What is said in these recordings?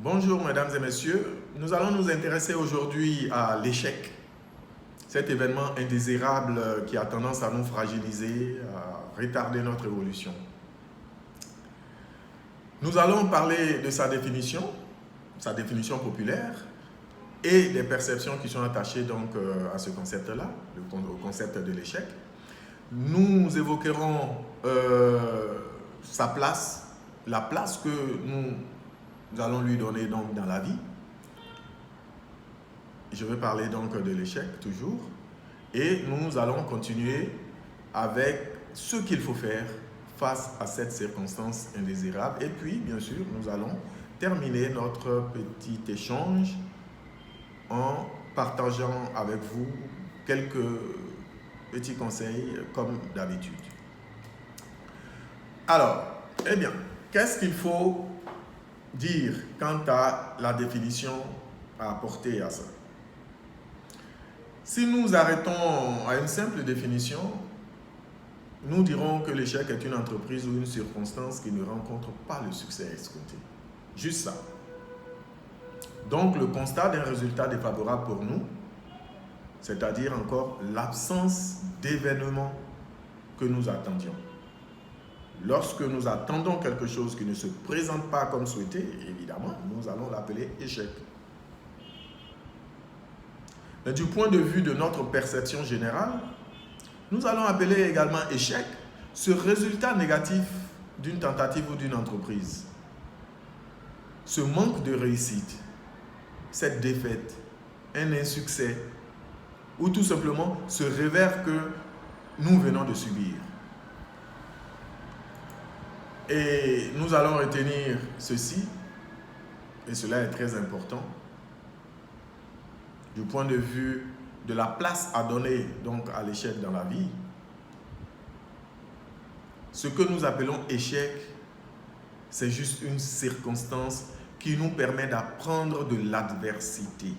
Bonjour mesdames et messieurs, nous allons nous intéresser aujourd'hui à l'échec, cet événement indésirable qui a tendance à nous fragiliser, à retarder notre évolution. Nous allons parler de sa définition populaire et des perceptions qui sont attachées donc à ce concept-là, au concept de l'échec. Nous évoquerons sa place, la place que nous allons lui donner donc dans la vie. Je vais parler donc de l'échec toujours. Et nous allons continuer avec ce qu'il faut faire face à cette circonstance indésirable. Et puis, bien sûr, nous allons terminer notre petit échange en partageant avec vous quelques petits conseils comme d'habitude. Alors, eh bien, qu'est-ce qu'il faut dire quant à la définition à apporter à ça? Si nous arrêtons à une simple définition, nous dirons que l'échec est une entreprise ou une circonstance qui ne rencontre pas le succès escompté. Juste ça. Donc le constat d'un résultat défavorable pour nous, c'est-à-dire encore l'absence d'événements que nous attendions. Lorsque nous attendons quelque chose qui ne se présente pas comme souhaité, évidemment, nous allons l'appeler échec. Mais du point de vue de notre perception générale, nous allons appeler également échec ce résultat négatif d'une tentative ou d'une entreprise. Ce manque de réussite, cette défaite, un insuccès, ou tout simplement ce revers que nous venons de subir. Et nous allons retenir ceci, et cela est très important, du point de vue de la place à donner donc à l'échec dans la vie. Ce que nous appelons échec, c'est juste une circonstance qui nous permet d'apprendre de l'adversité,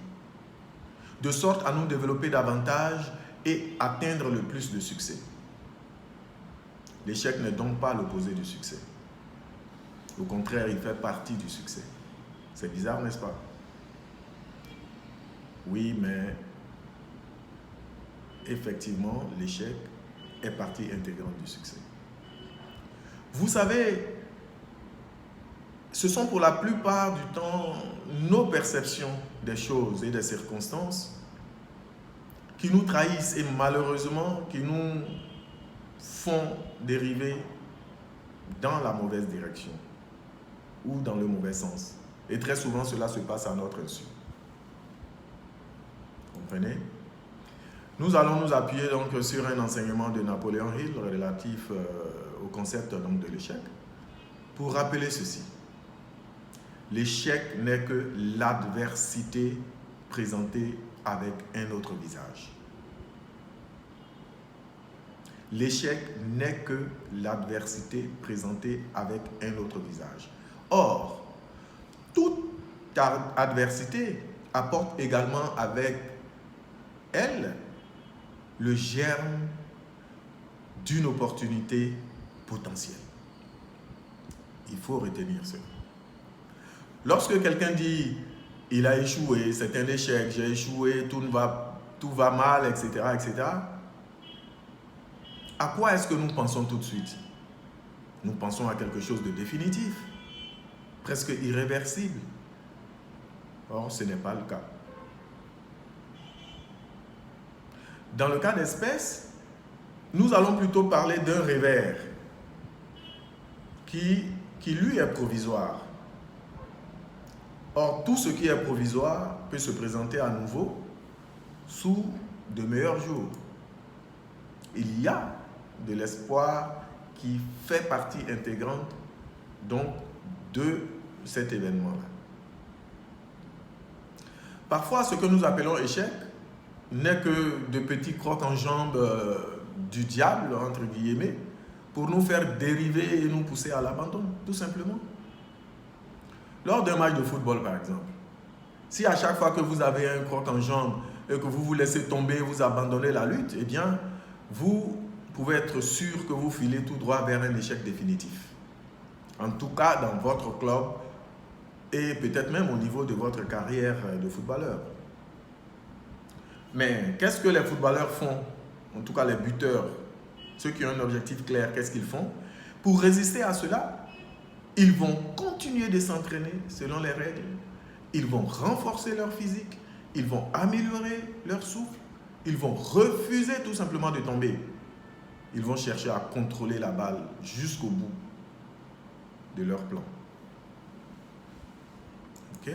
de sorte à nous développer davantage et atteindre le plus de succès. L'échec n'est donc pas l'opposé du succès. Au contraire, il fait partie du succès. C'est bizarre, n'est-ce pas? Oui, mais effectivement, l'échec est partie intégrante du succès. Vous savez, ce sont pour la plupart du temps nos perceptions des choses et des circonstances qui nous trahissent et malheureusement qui nous font dériver dans la mauvaise direction ou dans le mauvais sens. Et très souvent, cela se passe à notre insu. Comprenez? Nous allons nous appuyer donc sur un enseignement de Napoléon Hill relatif au concept donc de l'échec pour rappeler ceci. L'échec n'est que l'adversité présentée avec un autre visage. L'échec n'est que l'adversité présentée avec un autre visage. Or, toute adversité apporte également avec elle le germe d'une opportunité potentielle. Il faut retenir cela. Lorsque quelqu'un dit « il a échoué, c'est un échec, j'ai échoué, tout va mal, etc. etc. » à quoi est-ce que nous pensons tout de suite? Nous pensons à quelque chose de définitif, presque irréversible. Or, ce n'est pas le cas. Dans le cas d'espèce, nous allons plutôt parler d'un revers qui lui est provisoire. Or, tout ce qui est provisoire peut se présenter à nouveau sous de meilleurs jours. Il y a de l'espoir qui fait partie intégrante donc de cet événement-là. Parfois, ce que nous appelons échec n'est que de petits crocs en jambes du diable, entre guillemets, pour nous faire dériver et nous pousser à l'abandon, tout simplement. Lors d'un match de football, par exemple, si à chaque fois que vous avez un croc en jambes et que vous vous laissez tomber, vous abandonnez la lutte, eh bien, vous pouvez être sûr que vous filez tout droit vers un échec définitif. En tout cas, dans votre club et peut-être même au niveau de votre carrière de footballeur. Mais qu'est-ce que les footballeurs font? En tout cas les buteurs, ceux qui ont un objectif clair, qu'est-ce qu'ils font? Pour résister à cela, ils vont continuer de s'entraîner selon les règles, ils vont renforcer leur physique, ils vont améliorer leur souffle, ils vont refuser tout simplement de tomber. Ils vont chercher à contrôler la balle jusqu'au bout de leur plan. Ok?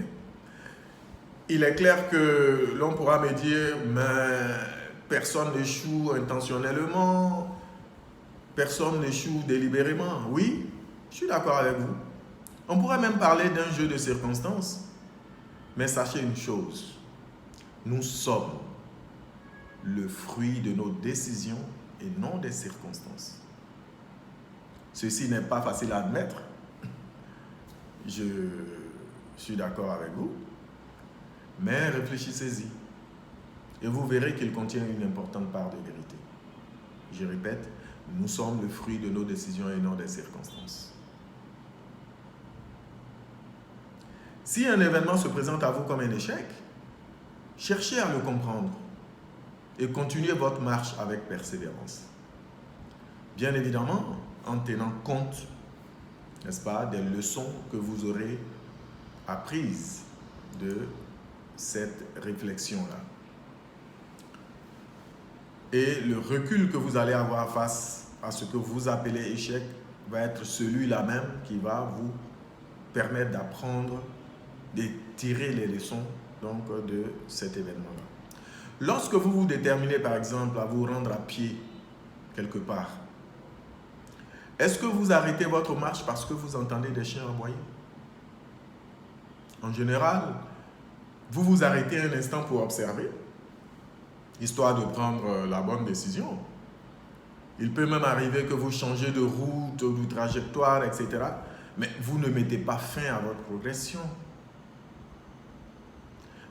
Il est clair que l'on pourra me dire, mais personne n'échoue intentionnellement, personne n'échoue délibérément. Oui, je suis d'accord avec vous. On pourrait même parler d'un jeu de circonstances, mais sachez une chose, nous sommes le fruit de nos décisions et non des circonstances. Ceci n'est pas facile à admettre, je suis d'accord avec vous, mais réfléchissez-y et vous verrez qu'il contient une importante part de vérité. Je répète, nous sommes le fruit de nos décisions et non des circonstances. Si un événement se présente à vous comme un échec, cherchez à le comprendre et continuez votre marche avec persévérance. Bien évidemment, en tenant compte, n'est-ce pas, des leçons que vous aurez apprises de cette réflexion-là. Et le recul que vous allez avoir face à ce que vous appelez échec va être celui-là même qui va vous permettre d'apprendre, de tirer les leçons donc, de cet événement-là. Lorsque vous vous déterminez par exemple à vous rendre à pied quelque part, est-ce que vous arrêtez votre marche parce que vous entendez des chiens aboyer? En général, vous vous arrêtez un instant pour observer, histoire de prendre la bonne décision. Il peut même arriver que vous changez de route, de trajectoire, etc. Mais vous ne mettez pas fin à votre progression.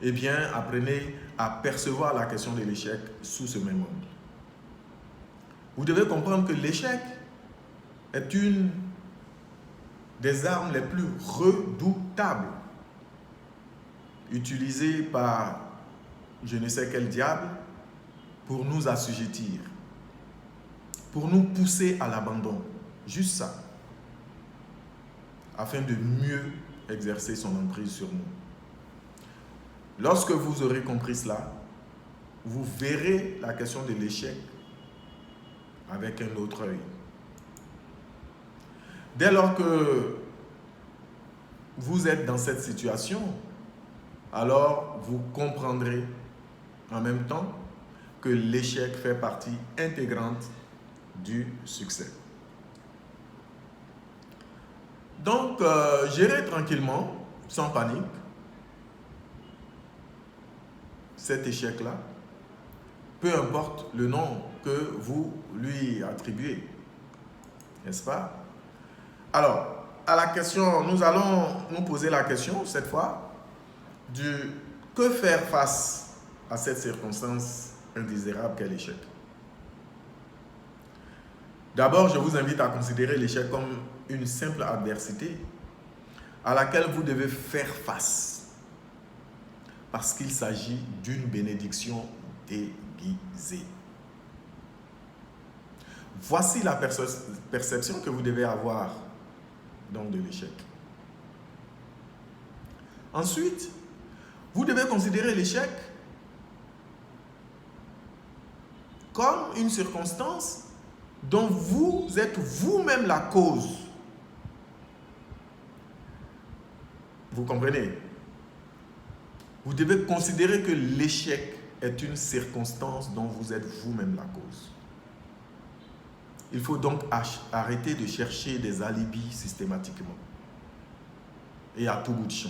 Eh bien, apprenez à percevoir la question de l'échec sous ce même angle. Vous devez comprendre que l'échec est une des armes les plus redoutables utilisées par je ne sais quel diable pour nous assujettir, pour nous pousser à l'abandon. Juste ça, afin de mieux exercer son emprise sur nous. Lorsque vous aurez compris cela, vous verrez la question de l'échec avec un autre œil. Dès lors que vous êtes dans cette situation, alors vous comprendrez en même temps que l'échec fait partie intégrante du succès. Donc, gérez tranquillement, sans panique, cet échec-là, peu importe le nom que vous lui attribuez, n'est-ce pas? Alors, à la question, nous allons nous poser la question, cette fois, du que faire face à cette circonstance indésirable qu'est l'échec. D'abord, je vous invite à considérer l'échec comme une simple adversité à laquelle vous devez faire face, parce qu'il s'agit d'une bénédiction déguisée. Voici la perception que vous devez avoir donc de l'échec. Ensuite, vous devez considérer l'échec comme une circonstance dont vous êtes vous-même la cause. Vous comprenez? Vous devez considérer que l'échec est une circonstance dont vous êtes vous-même la cause. Il faut donc arrêter de chercher des alibis systématiquement et à tout bout de champ.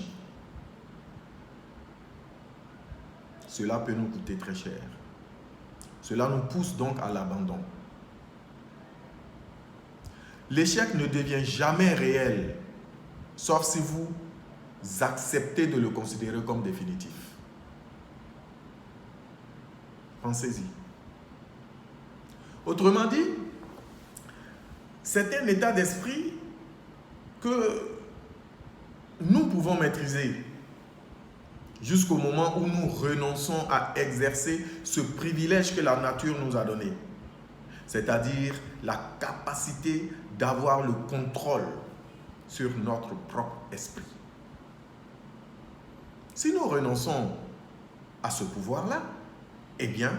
Cela peut nous coûter très cher. Cela nous pousse donc à l'abandon. L'échec ne devient jamais réel, sauf si vous acceptez de le considérer comme définitif. Pensez-y. Autrement dit, c'est un état d'esprit que nous pouvons maîtriser jusqu'au moment où nous renonçons à exercer ce privilège que la nature nous a donné, c'est-à-dire la capacité d'avoir le contrôle sur notre propre esprit. Si nous renonçons à ce pouvoir-là, eh bien,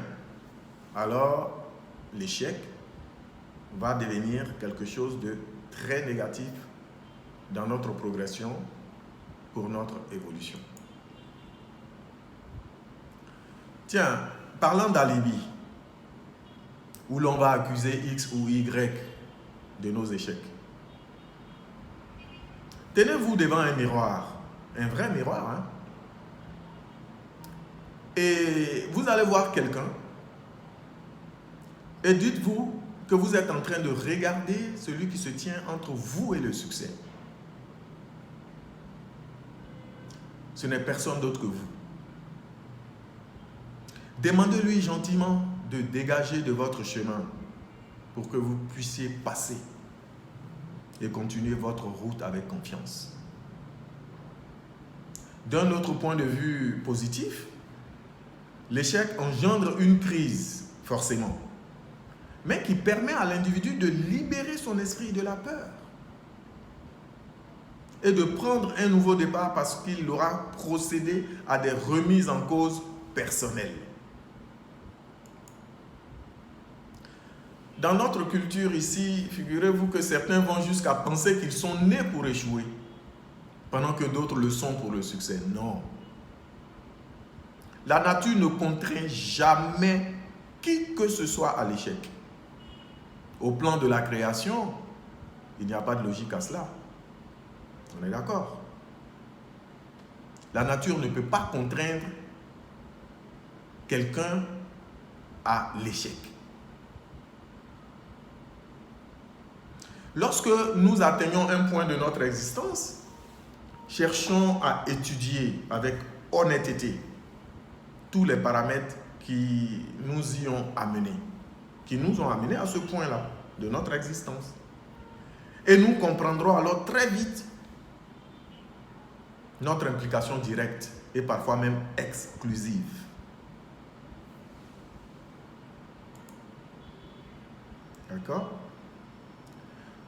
alors l'échec va devenir quelque chose de très négatif dans notre progression pour notre évolution. Tiens, parlant d'alibi, où l'on va accuser X ou Y de nos échecs. Tenez-vous devant un miroir, un vrai miroir, hein? Et vous allez voir quelqu'un et dites-vous que vous êtes en train de regarder celui qui se tient entre vous et le succès. Ce n'est personne d'autre que vous. Demandez-lui gentiment de dégager de votre chemin pour que vous puissiez passer et continuer votre route avec confiance. D'un autre point de vue positif, l'échec engendre une crise, forcément, mais qui permet à l'individu de libérer son esprit de la peur et de prendre un nouveau départ parce qu'il aura procédé à des remises en cause personnelles. Dans notre culture ici, figurez-vous que certains vont jusqu'à penser qu'ils sont nés pour échouer, pendant que d'autres le sont pour le succès. Non. La nature ne contraint jamais qui que ce soit à l'échec. Au plan de la création, il n'y a pas de logique à cela. On est d'accord? La nature ne peut pas contraindre quelqu'un à l'échec. Lorsque nous atteignons un point de notre existence, cherchons à étudier avec honnêteté tous les paramètres qui nous y ont amenés, qui nous ont amenés à ce point-là de notre existence. Et nous comprendrons alors très vite notre implication directe et parfois même exclusive. D'accord?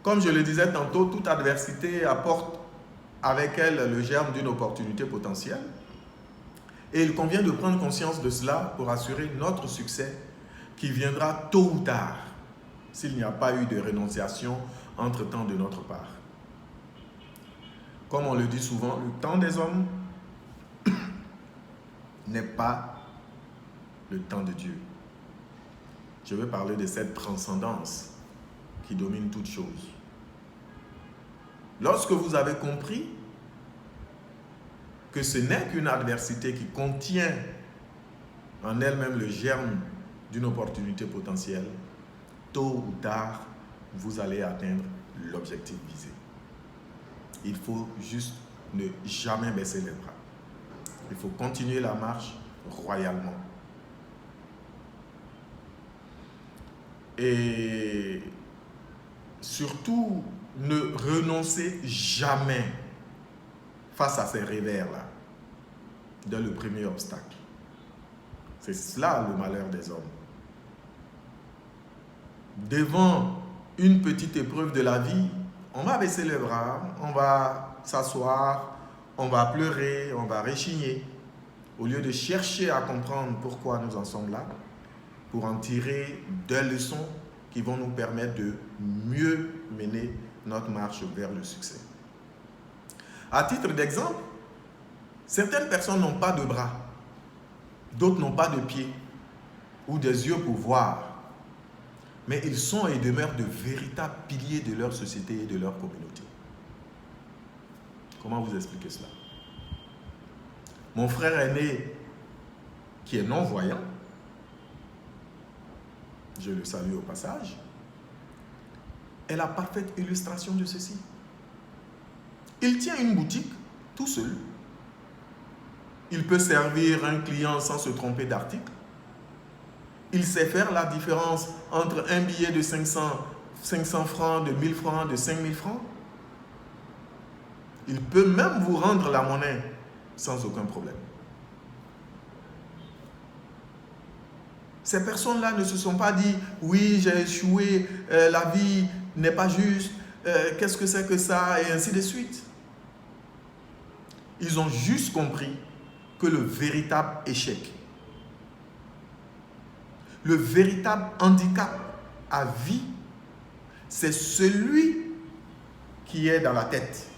Comme je le disais tantôt, toute adversité apporte avec elle le germe d'une opportunité potentielle. Et il convient de prendre conscience de cela pour assurer notre succès qui viendra tôt ou tard s'il n'y a pas eu de rénonciation entre-temps de notre part. Comme on le dit souvent, le temps des hommes n'est pas le temps de Dieu. Je veux parler de cette transcendance qui domine toute chose. Lorsque vous avez compris que ce n'est qu'une adversité qui contient en elle-même le germe d'une opportunité potentielle, tôt ou tard, vous allez atteindre l'objectif visé. Il faut juste ne jamais baisser les bras. Il faut continuer la marche royalement. Et surtout, ne renoncez jamais face à ces revers-là, dès le premier obstacle. C'est cela le malheur des hommes. Devant une petite épreuve de la vie, on va baisser les bras, on va s'asseoir, on va pleurer, on va rechigner, au lieu de chercher à comprendre pourquoi nous en sommes là, pour en tirer des leçons qui vont nous permettre de mieux mener notre marche vers le succès. À titre d'exemple, certaines personnes n'ont pas de bras, d'autres n'ont pas de pieds ou des yeux pour voir, mais ils sont et demeurent de véritables piliers de leur société et de leur communauté. Comment vous expliquer cela? Mon frère aîné, qui est non-voyant, je le salue au passage, est la parfaite illustration de ceci. Il tient une boutique tout seul. Il peut servir un client sans se tromper d'article. Il sait faire la différence entre un billet de 500 francs, de 1000 francs, de 5000 francs. Il peut même vous rendre la monnaie sans aucun problème. Ces personnes-là ne se sont pas dit « Oui, j'ai échoué, la vie n'est pas juste, qu'est-ce que c'est que ça ?» et ainsi de suite. Ils ont juste compris que le véritable échec, le véritable handicap à vie, c'est celui qui est dans la tête.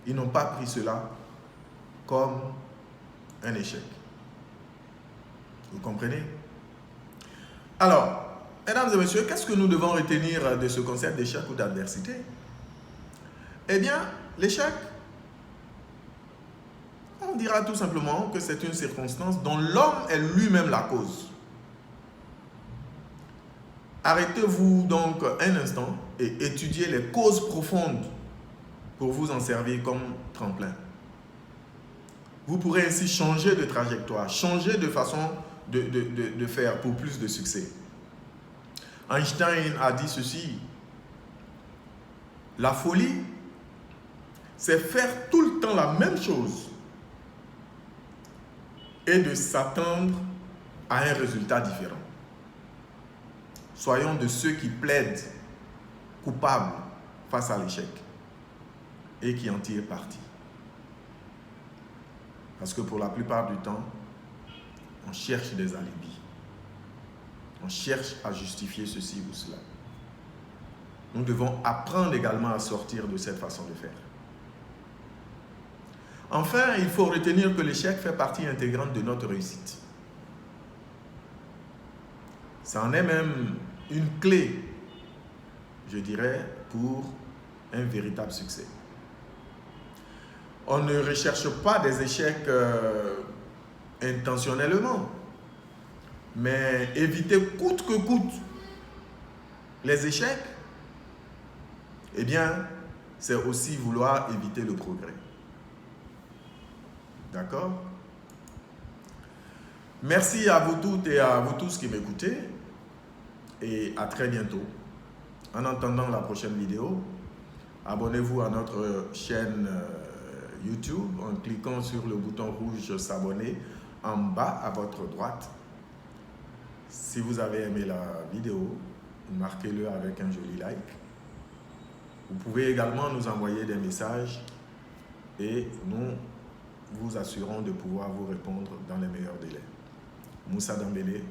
Ils n'ont pas pris cela comme un échec. Vous comprenez? Alors, mesdames et messieurs, qu'est-ce que nous devons retenir de ce concept d'échec ou d'adversité? Eh bien, l'échec, on dira tout simplement que c'est une circonstance dont l'homme est lui-même la cause. Arrêtez-vous donc un instant et étudiez les causes profondes pour vous en servir comme tremplin. Vous pourrez ainsi changer de trajectoire, changer de façon de faire pour plus de succès. Einstein a dit ceci: la folie, c'est faire tout le temps la même chose et de s'attendre à un résultat différent. Soyons de ceux qui plaident coupables face à l'échec et qui en tirent parti. Parce que pour la plupart du temps, on cherche des alibis. On cherche à justifier ceci ou cela. Nous devons apprendre également à sortir de cette façon de faire. Enfin, il faut retenir que l'échec fait partie intégrante de notre réussite. Ça en est même une clé, je dirais, pour un véritable succès. On ne recherche pas des échecs intentionnellement, mais éviter coûte que coûte les échecs, eh bien, c'est aussi vouloir éviter le progrès. D'accord? Merci à vous toutes et à vous tous qui m'écoutez et à très bientôt. En attendant la prochaine vidéo, abonnez-vous à notre chaîne YouTube en cliquant sur le bouton rouge s'abonner en bas à votre droite. Si vous avez aimé la vidéo, marquez-le avec un joli like. Vous pouvez également nous envoyer des messages et nous vous assurons de pouvoir vous répondre dans les meilleurs délais. Moussa Dambélé,